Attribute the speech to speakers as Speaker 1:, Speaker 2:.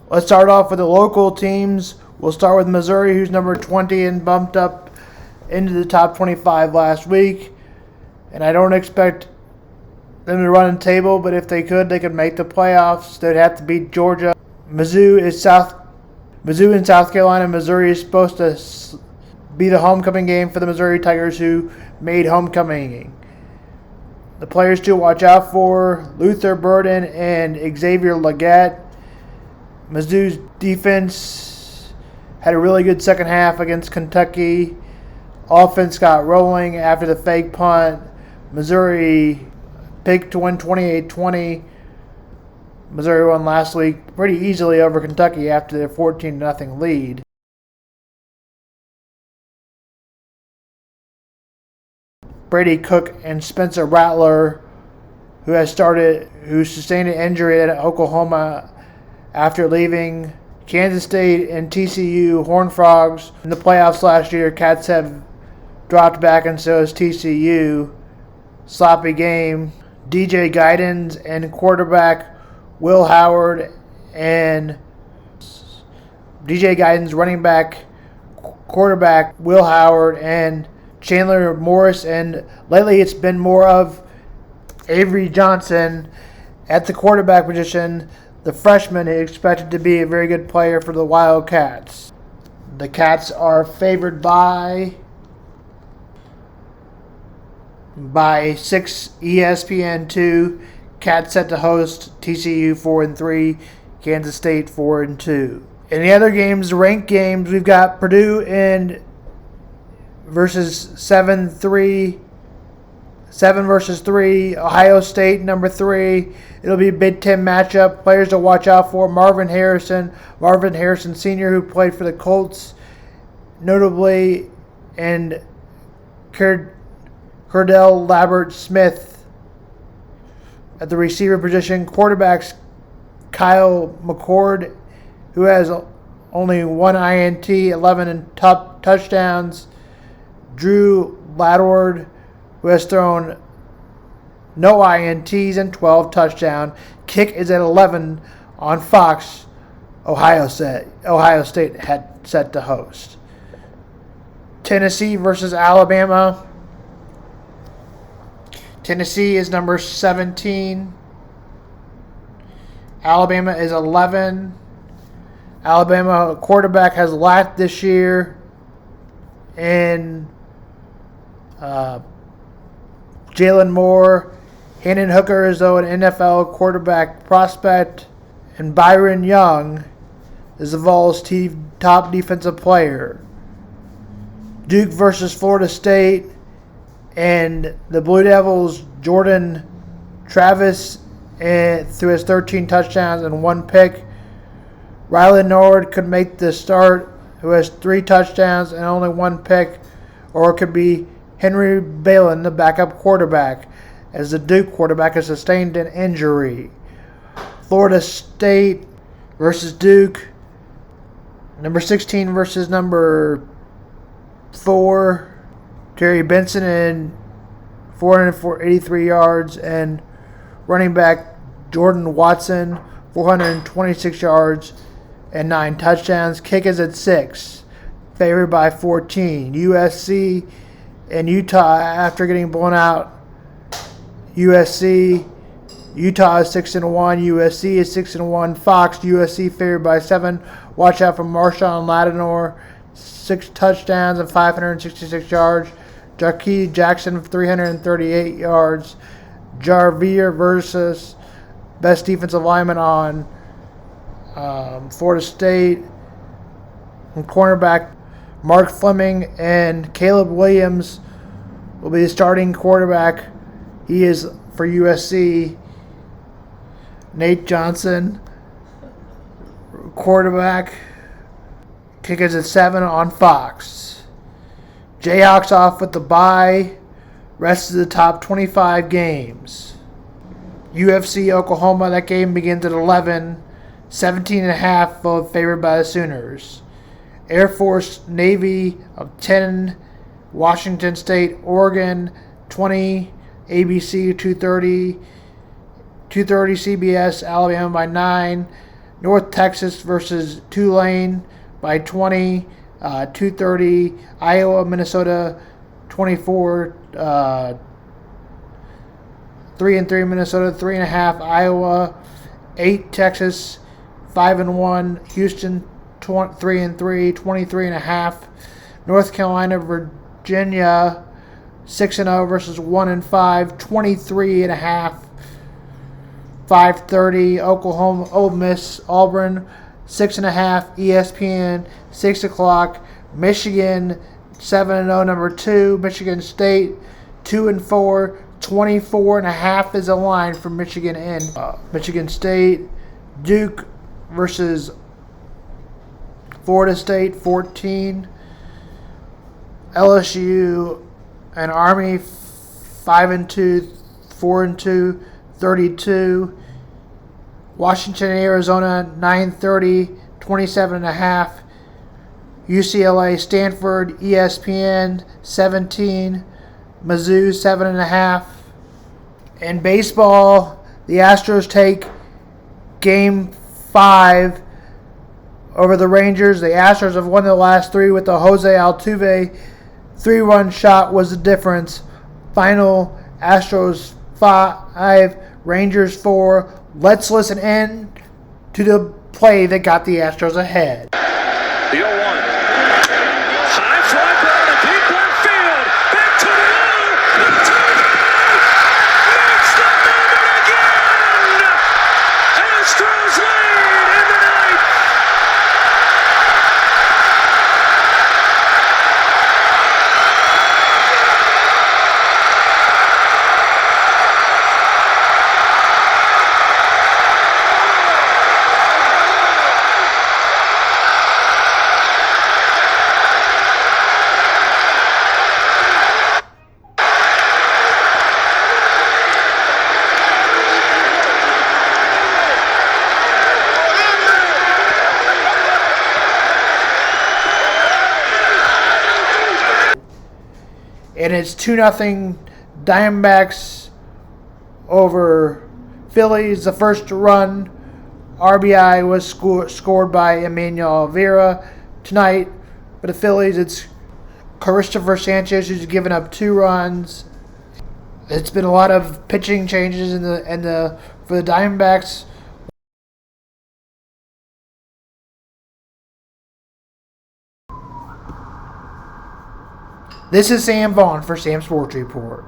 Speaker 1: Let's start off with the local teams. We'll start with Missouri, who's number 20 and bumped up into the top 25 last week. And I don't expect them to run the table, but if they could make the playoffs. They'd have to beat Georgia. Mizzou in South Carolina. Missouri is supposed to be the homecoming game for the Missouri Tigers, who made homecoming. The players to watch out for: Luther Burden and Xavier Leggett. Mizzou's defense had a really good second half against Kentucky. Offense got rolling after the fake punt. Missouri picked to win 28-20. Missouri won last week pretty easily over Kentucky after their 14-0 lead. Brady Cook and Spencer Rattler, who sustained an injury at Oklahoma after leaving Kansas State and TCU Horned Frogs in the playoffs last year. Cats have dropped back, and so has TCU. Sloppy game. DJ Guidance and quarterback Will Howard, and DJ Guidance, running back, quarterback Will Howard, and Chandler Morris. And lately it's been more of Avery Johnson at the quarterback position. The freshman is expected to be a very good player for the Wildcats. The Cats are favored by 6 ESPN 2. Cats set to host TCU 4-3, Kansas State 4-2. In the other games, ranked games, we've got Purdue versus 7 versus 3. Ohio State number 3. It'll be a Big Ten matchup. Players to watch out for: Marvin Harrison Sr., who played for the Colts notably, and Cordell Labert Smith at the receiver position. Quarterbacks: Kyle McCord, who has only 1 INT, 11 touchdowns. Drew Ladward, who has thrown no INTs and 12 touchdowns. Kick is at 11 on Fox. Ohio State had set to host. Tennessee versus Alabama. Tennessee is number 17. Alabama is 11. Alabama quarterback has lacked this year. And Jalen Moore. Hendon Hooker is though an NFL quarterback prospect. And Byron Young is the Vols' top defensive player. Duke versus Florida State. And the Blue Devils, Jordan Travis threw his 13 touchdowns and 1 pick. Riley Nord could make the start, who has 3 touchdowns and only 1 pick. Or it could be Henry Balin, the backup quarterback, as the Duke quarterback has sustained an injury. Florida State versus Duke. Number 16 versus number 4. Terry Benson in 483 yards, and running back Jordan Watson 426 yards and 9 touchdowns. Kick is at 6, favored by 14. USC and Utah after getting blown out. Utah is 6-1. USC is 6-1. Fox, USC favored by 7. Watch out for Marshawn Lattimore, 6 touchdowns and 566 yards. Jarquez Jackson, 338 yards. Jarvier versus best defensive lineman on Florida State. And cornerback Mark Fleming and Caleb Williams will be the starting quarterback. He is for USC. Nate Johnson, quarterback. Kick is at 7 on Fox. Jayhawks off with the bye. Rest of the top 25 games. UFC Oklahoma, that game begins at 11. 17.5 both favored by the Sooners. Air Force Navy of 10. Washington State, Oregon 20. ABC 2:30. 2:30 CBS, Alabama by 9. North Texas versus Tulane by 20. 2:30. Iowa, Minnesota, 24. 3-3 Minnesota, 3.5 Iowa, 8 Texas, 5-1 Houston, 3-3, 23.5 North Carolina, Virginia, 6-0 versus 1-5, 23.5. 5:30 Oklahoma, Ole Miss, Auburn, 6.5 ESPN, 6 o'clock Michigan, 7-0 number 2 Michigan State, 2-4. 24.5 is a line for Michigan and Michigan State. Duke versus Florida State, 14. LSU and Army, 5-2, 4-2, 32. Washington and Arizona, 9:30, 27.5. UCLA, Stanford, ESPN, 17. Mizzou, 7.5. In baseball, the Astros take Game 5 over the Rangers. The Astros have won the last 3 with the Jose Altuve 3-run shot was the difference. Final, Astros 5, Rangers 4. Let's listen in to the play that got the Astros ahead.
Speaker 2: The 0-1. High fly ball to deep left field. Back to the wall. Makes the moment again. Astros lead in the ninth.
Speaker 1: And it's 2-0 Diamondbacks over Phillies. The first run RBI was scored by Emmanuel Vera tonight. For the Phillies, it's Christopher Sanchez who's given up 2 runs. It's been a lot of pitching changes for the Diamondbacks. This is Sam Vaughn for Sam Sports Report.